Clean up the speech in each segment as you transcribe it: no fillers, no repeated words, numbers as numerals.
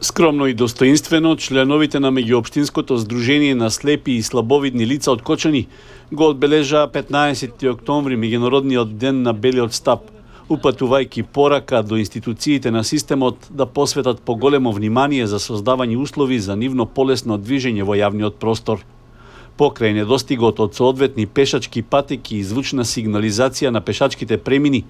Скромно и достоинствено, членовите на меѓуопштинското здружение на слепи и слабовидни лица од Кочани го одбележаа 15 октомври, меѓународниот ден на белиот стап, упатувајќи порака до институциите на системот да посветат поголемо внимание за создавање услови за нивно полесно движење во јавниот простор. Покрај недостигот од соодветни пешачки патеки и звучна сигнализација на пешачките премини,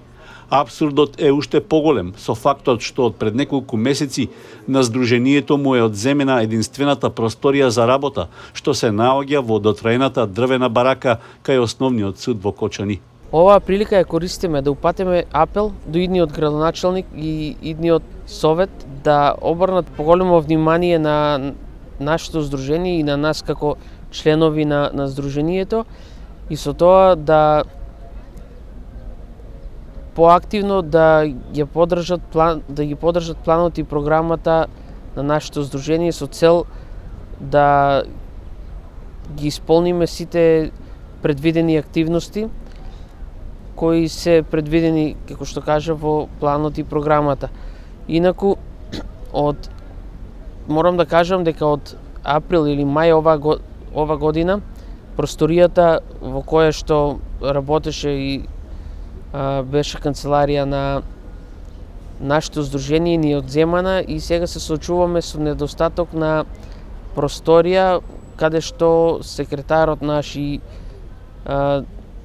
апсурдот е уште поголем со фактот што од пред неколку месеци на здружението му е одземена единствената просторија за работа, што се наоѓа во дотраената дрвена барака кај основниот суд во Кочани. Оваа прилика ја користиме да упатиме апел до идниот градоначалник и идниот совет да обрнат поголемо внимание на нашето здружение и на нас како членови на здружението и со тоа да поактивно да ги поддржат планот и програмата на нашето здружение со цел да ги исполниме сите предвидени активности кои се предвидени, како што кажа, во планот и програмата. Инаку, морам да кажам дека од април или мај ова година, просторијата во која што работеше и беше канцеларија на нашето здружение ни е одземана и сега се соочуваме со недостаток на просторија каде што секретарот наш и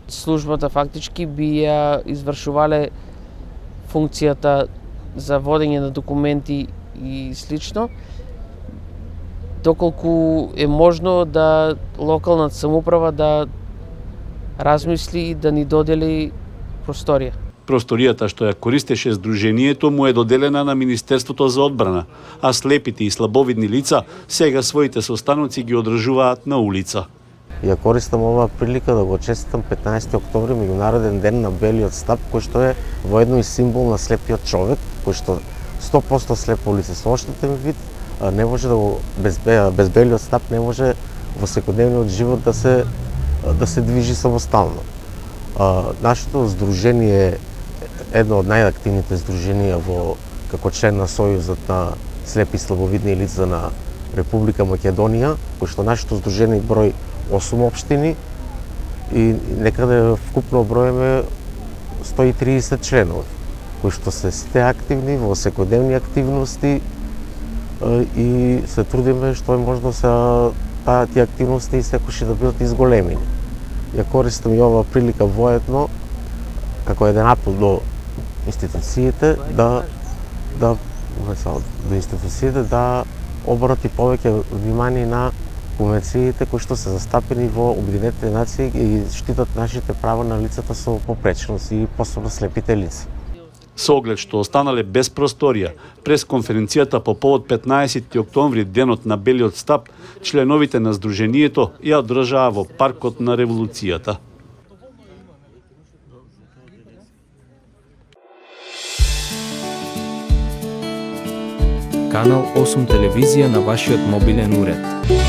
службата фактички би ја извршувале функцијата за водење на документи и слично, доколку е можно да локалната самоуправа да размисли и да ни додели просторија. Просторијата што ја користеше здружението му е доделена на Министерството за одбрана, а слепите и слабовидни лица сега своите состаноци ги одржуваат на улица. Ја користам оваа прилика да го честитам 15 октомври, меѓународен ден на белиот стап, кој што е воедно и символ на слепиот човек, кој што 100% слепо лице со оштетен вид, не може да го без белиот стап не може во секојдневниот живот да се движи самостално. Нашето здружение е едно од најактивните здруженија како член на Сојузот на слепи и слабовидни лица на Република Македонија, кој што нашето здружение брои 8 општини и некаде вкупно броеме 130 членови, кои што се сите активни во секојдневни активности и се трудиме што е можно се тие активности и секогаш да бидат изголемени. Ја користам и оваа прилика воедно како еден апел до институциите да обрати повеќе внимание на конвенциите кои што се застапени во Обединетите нации и штитат нашите права на лицата со попречност и посебно слепите лица. Со оглед што останале без просторија, през конференцијата по повод 15 октомври, денот на белиот стап, членовите на здружението ја одржаа во паркот на Револуцијата. Канал 8 телевизија на вашиот мобилен уред.